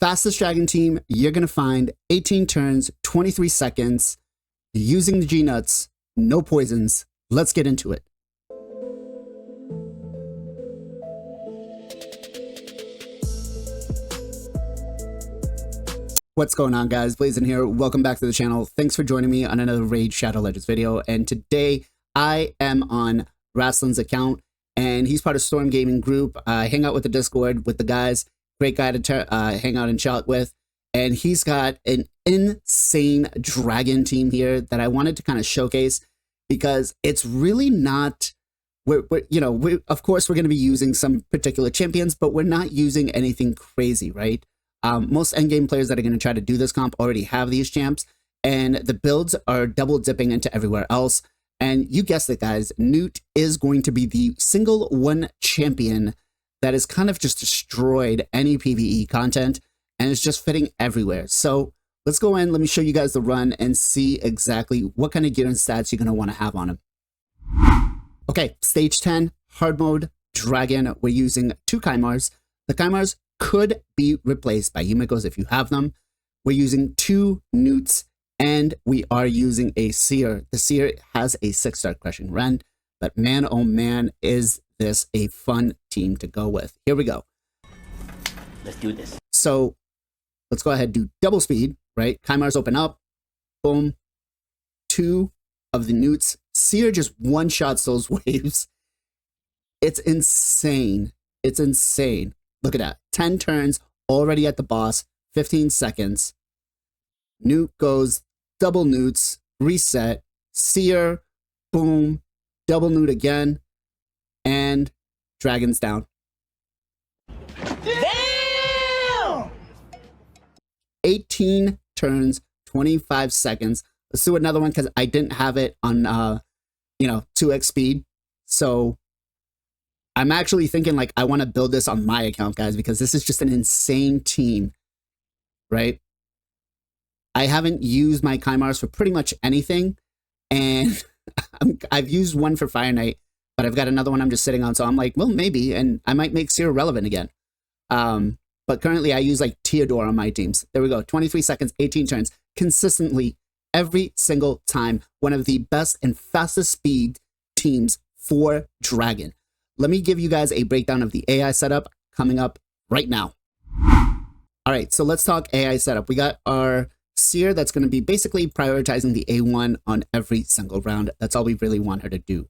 Fastest dragon team you're going to find, 18 turns, 23 seconds, using the G-Nuts, no poisons. Let's get into it. What's going on, guys? Blazing here. Welcome back to the channel. Thanks for joining me on another Raid Shadow Legends video. And today I am on Raslin's account, and he's part of Storm Gaming Group. I hang out with the Discord with the guys. Great guy to hang out and chat with. And he's got an insane dragon team here that I wanted to kind of showcase, because it's really not, of course we're going to be using some particular champions, but we're not using anything crazy, right? Most endgame players that are going to try to do this comp already have these champs, and the builds are double dipping into everywhere else. And you guessed it, guys, Newt is going to be the single one champion that has kind of just destroyed any PvE content and is just fitting everywhere. So let's go in, let me show you guys the run and see exactly what kind of gear and stats you're going to want to have on him. Okay, stage 10, hard mode, dragon. We're using 2 Kymars. The Kymars could be replaced by Yumikos if you have them. We're using 2 Newts, and we are using a Seer. The Seer has a 6-star crushing rend, but man, oh man, is this a fun team to go with. Here we go. Let's do this. So let's go ahead and do double speed, right? Kymars open up, boom. 2 of the Newts. Seer just one-shots those waves. It's insane. It's insane. Look at that. 10 turns, already at the boss, 15 seconds. Newt goes, double Newts, reset, Seer, boom, double Newt again, and dragon's down. Damn! 18 turns, 25 seconds. Let's do another one because I didn't have it on, 2x speed. So I'm actually thinking like I want to build this on my account, guys, because this is just an insane team, right? I haven't used my Kymars for pretty much anything, and I've used one for Fire Knight, but I've got another one I'm just sitting on, so I'm like, well, maybe, and I might make Seer relevant again. But currently I use like Theodore on my teams. There we go, 23 seconds, 18 turns, consistently, every single time. One of the best and fastest speed teams for Dragon. Let me give you guys a breakdown of the AI setup coming up right now. All right, so let's talk AI setup. We got our Seer that's going to be basically prioritizing the A1 on every single round. That's all we really want her to do.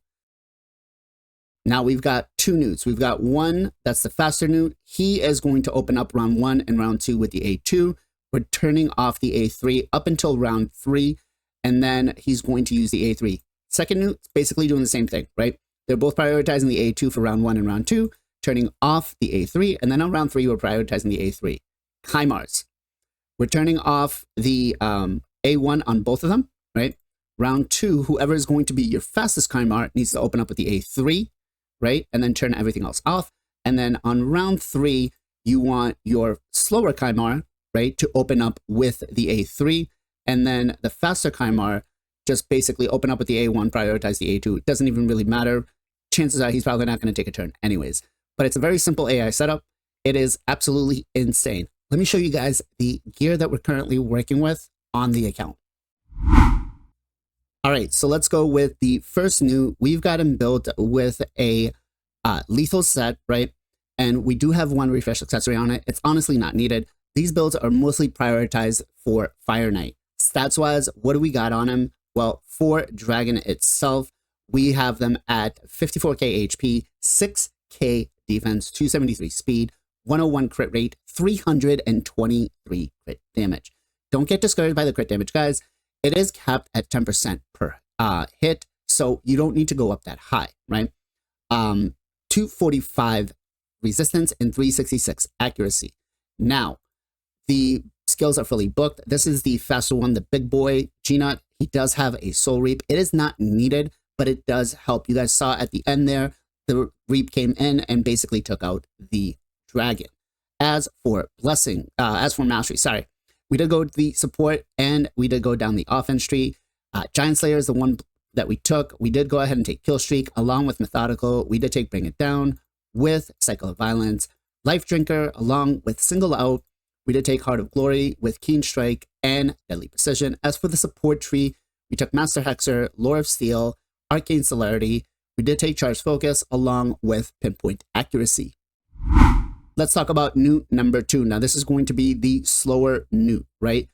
Now we've got 2 Newts. We've got one that's the faster Newt. He is going to open up round 1 and round 2 with the A2. We're turning off the A3 up until round 3, and then he's going to use the A3. Second Newt, basically doing the same thing, right? They're both prioritizing the A2 for round 1 and round 2, turning off the A3, and then on round 3, we're prioritizing the A3. Kymars. We're turning off the A1 on both of them, right? Round 2, whoever is going to be your fastest Kymar needs to open up with the A3, right? And then turn everything else off. And then on round 3, you want your slower Kymar, right, to open up with the A3. And then the faster Kymar just basically open up with the A1, prioritize the A2. It doesn't even really matter. Chances are he's probably not going to take a turn anyways. But it's a very simple AI setup. It is absolutely insane. Let me show you guys the gear that we're currently working with on the account. All right, so let's go with the first Newt. We've got him built with a lethal set, right? And we do have 1 refresh accessory on it. It's honestly not needed. These builds are mostly prioritized for Fire Knight. Stats-wise, what do we got on him? Well, for Dragon itself, we have them at 54k HP, 6k defense, 273 speed, 101 crit rate, 323 crit damage. Don't get discouraged by the crit damage, guys. It is capped at 10% per hit, so you don't need to go up that high, right? 245 resistance and 366 accuracy. Now, the skills are fully booked. This is the faster one, the big boy, G-Nut. He does have a Soul Reap. It is not needed, but it does help. You guys saw at the end there, the Reap came in and basically took out the dragon. As for mastery, sorry, we did go to the support and we did go down the offense tree. Giant Slayer is the one that we took. We did go ahead and take Kill Streak along with Methodical. We did take Bring It Down with Cycle of Violence. Life Drinker along with Single Out. We did take Heart of Glory with Keen Strike and Deadly Precision. As for the support tree, we took Master Hexer, Lore of Steel, Arcane Celerity. We did take Charge Focus along with Pinpoint Accuracy. Let's talk about Newt number 2. Now, this is going to be the slower Newt, right?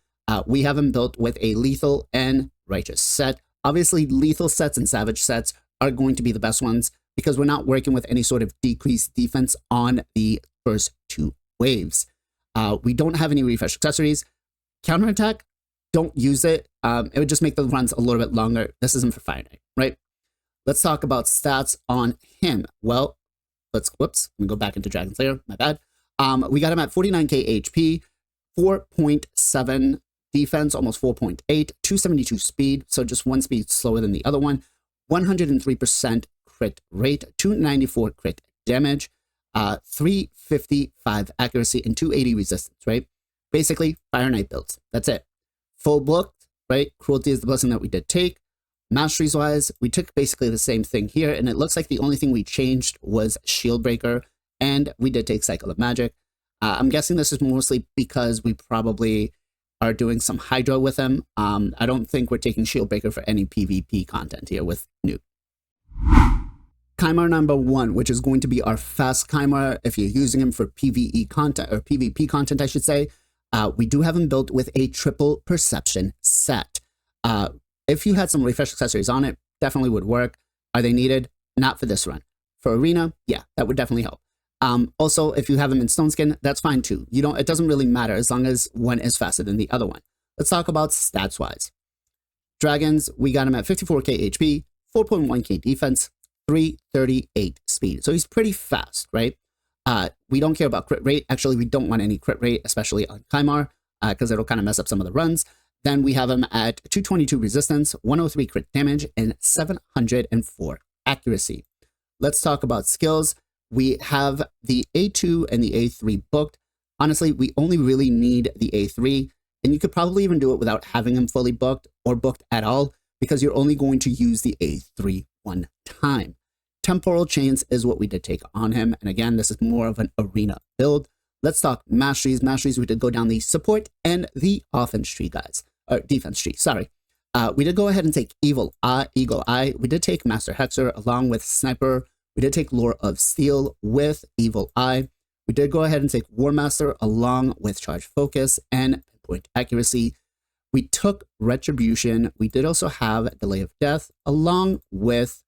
We have him built with a Lethal and Righteous set. Obviously, Lethal sets and Savage sets are going to be the best ones because we're not working with any sort of decreased defense on the first 2 waves. We don't have any refresh accessories. Counterattack, don't use it. It would just make the runs a little bit longer. This isn't for Fire Knight, right? Let's talk about stats on him. Well, whoops, let me go back into Dragon Slayer, my bad. We got him at 49k HP, 4.7 defense, almost 4.8, 272 speed, so just one speed slower than the other one, 103% crit rate, 294 crit damage, 355 accuracy, and 280 resistance, right? Basically, Fire Knight builds. That's it. Full booked, right? Cruelty is the blessing that we did take. Masteries wise, we took basically the same thing here, and it looks like the only thing we changed was Shield Breaker, and we did take Cycle of Magic. I'm guessing this is mostly because we probably are doing some Hydra with him. I don't think we're taking Shield Breaker for any PvP content here with Newt. Kymar number 1, which is going to be our fast Kymar if you're using him for PvE content, or PvP content, I should say. We do have him built with a triple perception set. If you had some refresh accessories on it, definitely would work. Are they needed? Not for this run. For Arena, yeah, that would definitely help. Also, if you have him in Stone Skin, that's fine too. It doesn't really matter as long as one is faster than the other one. Let's talk about stats wise. Dragons, we got him at 54k HP, 4.1k defense, 338 speed. So he's pretty fast, right? We don't care about crit rate. Actually, we don't want any crit rate, especially on Kymar, because it'll kind of mess up some of the runs. Then we have him at 222 resistance, 103 crit damage, and 704 accuracy. Let's talk about skills. We have the A2 and the A3 booked. Honestly, we only really need the A3, and you could probably even do it without having him fully booked or booked at all, because you're only going to use the A3 one time. Temporal Chains is what we did take on him, and again, this is more of an arena build. Let's talk masteries. Masteries, we did go down the support and the offense tree, guys. Or defense tree, sorry. We did go ahead and take Eagle Eye. We did take Master Hexer along with Sniper. We did take Lore of Steel with Evil Eye. We did go ahead and take War Master along with Charge Focus and Pinpoint Accuracy. We took Retribution. We did also have Delay of Death along with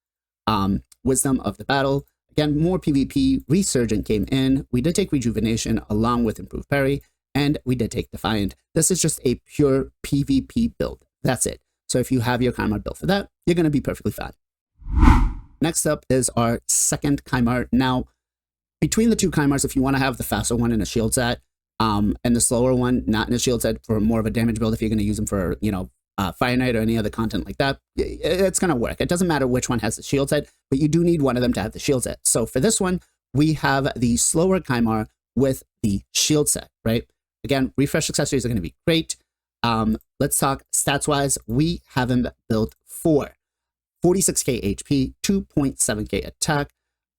Wisdom of the Battle. Again, more PvP. Resurgent came in. We did take Rejuvenation along with Improved Parry. And we did take Defiant. This is just a pure PvP build. That's it. So if you have your Kymar built for that, you're going to be perfectly fine. Next up is our second Kymar. Now, between the two Kymars, if you want to have the faster one in a shield set, and the slower one not in a shield set for more of a damage build, if you're going to use them for, Fire Knight or any other content like that, it's going to work. It doesn't matter which one has the shield set, but you do need one of them to have the shield set. So for this one, we have the slower Kymar with the shield set, right? Again, refresh accessories are going to be great. Let's talk stats-wise. We have him built for 46k HP, 2.7k attack,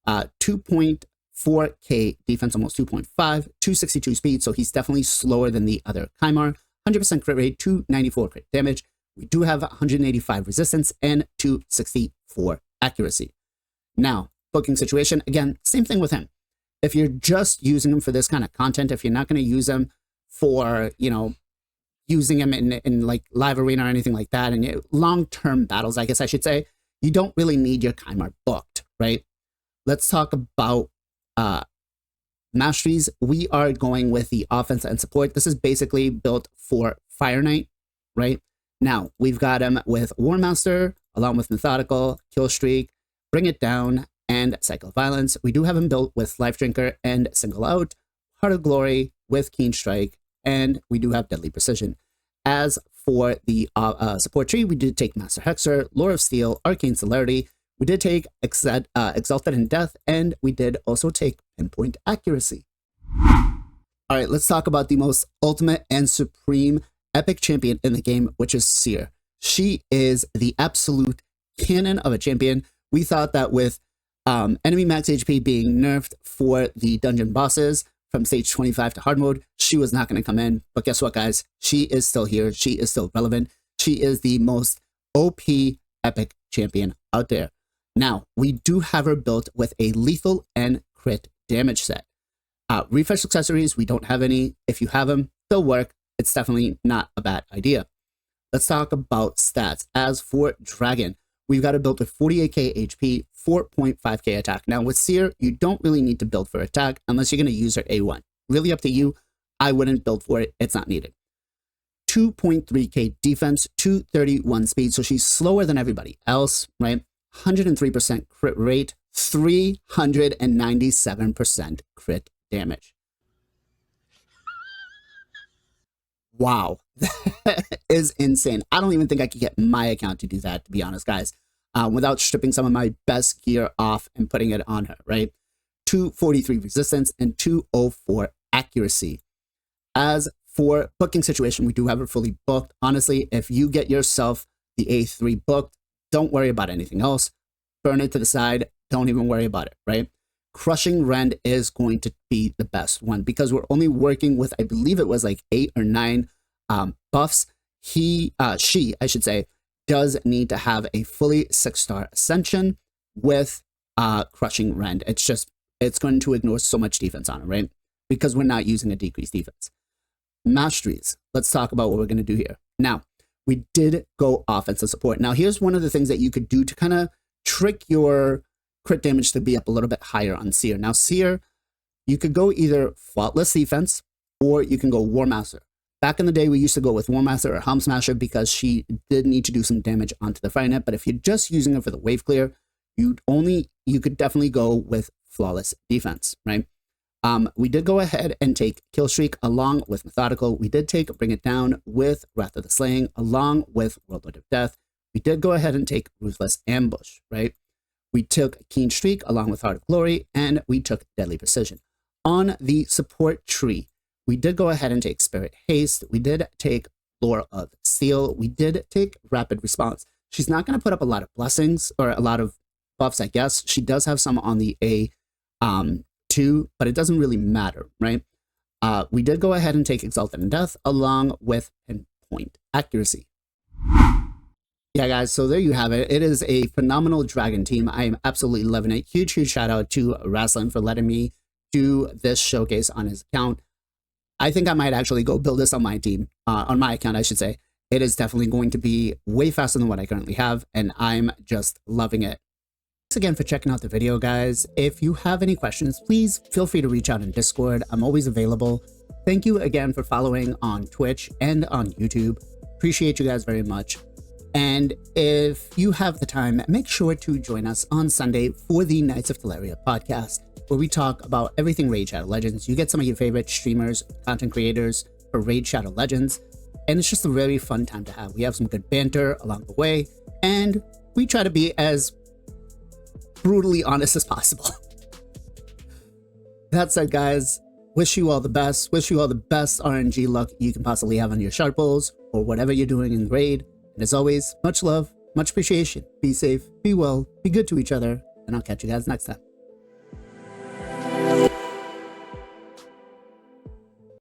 2.4k defense, almost 2.5, 262 speed, so he's definitely slower than the other Kymar, 100% crit rate, 294 crit damage. We do have 185 resistance and 264 accuracy. Now, booking situation, again, same thing with him. If you're just using him for this kind of content, if you're not going to use him for, using him in like live arena or anything like that, and long-term battles, I guess I should say, you don't really need your Kymar booked, right? Let's talk about masteries. We are going with the offense and support. This is basically built for Fire Knight, right? Now, we've got him with War Master, along with Methodical, Kill Streak, Bring It Down, and Cycle of Violence. We do have him built with Life Drinker and Single Out, Heart of Glory with Keen Strike, and we do have Deadly Precision. As for the support tree, we did take Master Hexer, Lore of Steel, Arcane Celerity. We did take Exalted in Death, and we did also take Pinpoint Accuracy. All right, let's talk about the most ultimate and supreme epic champion in the game, which is Seer. She is the absolute cannon of a champion. We thought that with enemy max HP being nerfed for the dungeon bosses, from stage 25 to hard mode, she was not going to come in. But guess what, guys? She is still here. She is still relevant. She is the most OP epic champion out there. Now, we do have her built with a lethal and crit damage set. Refresh accessories, we don't have any. If you have them, they'll work. It's definitely not a bad idea. Let's talk about stats. As for Dragon, we've got her built with 48k HP, 4.5k attack. Now with Seer, you don't really need to build for attack unless you're going to use her A1. Really up to you. I wouldn't build for it. It's not needed. 2.3k defense, 231 speed. So she's slower than everybody else, right? 103% crit rate, 397% crit damage. Wow, that is insane. I don't even think I could get my account to do that, to be honest, guys, without stripping some of my best gear off and putting it on her, right? 243 resistance and 204 accuracy. As for booking situation, we do have her fully booked. Honestly, if you get yourself the A3 booked, don't worry about anything else. Burn it to the side. Don't even worry about it, right? Crushing Rend is going to be the best one because we're only working with, I believe it was like 8 or 9 buffs. She, I should say, does need to have a fully 6-star ascension with Crushing Rend. It's going to ignore so much defense on it, right? Because we're not using a decreased defense. Masteries. Let's talk about what we're going to do here. Now, we did go offensive support. Now, here's one of the things that you could do to kind of trick your crit damage to be up a little bit higher on Seer. Now, Seer, you could go either Faultless Defense or you can go War Master. Back in the day, we used to go with War Master or Helm Smasher because she did need to do some damage onto the Firenet. But if you're just using it for the wave clear, you could definitely go with Flawless Defense, right? We did go ahead and take Kill Streak along with Methodical. We did take Bring It Down with Wrath of the Slaying along with Whirlwind of Death. We did go ahead and take Ruthless Ambush, right? We took Keen Streak along with Heart of Glory, and we took Deadly Precision. On the support tree, we did go ahead and take Spirit Haste. We did take Lore of Steel. We did take Rapid Response. She's not going to put up a lot of blessings or a lot of buffs, I guess. She does have some on the A2, but it doesn't really matter, right? We did go ahead and take Exalted in Death along with Pinpoint Accuracy. Yeah, guys, so there you have it. It is a phenomenal Dragon team. I am absolutely loving it. Huge shout out to Wrestling for letting me do this showcase on his account. I think I might actually go build this on my team, on my account, I should say. It is definitely going to be way faster than what I currently have, and I'm just loving it. Thanks again for checking out the video, guys. If you have any questions, please feel free to reach out in Discord. I'm always available. Thank you again for following on Twitch and on YouTube. Appreciate you guys very much. And if you have the time, make sure to join us on Sunday for the Knights of Teleria podcast, where we talk about everything Raid Shadow Legends. You get some of your favorite streamers, content creators for Raid Shadow Legends, and it's just a very fun time to have. We have some good banter along the way, and we try to be as brutally honest as possible. That said, guys, wish you all the best. Wish you all the best RNG luck you can possibly have on your sharp bowls or whatever you're doing in Raid. And as always, much love, much appreciation. Be safe, be well, be good to each other, and I'll catch you guys next time.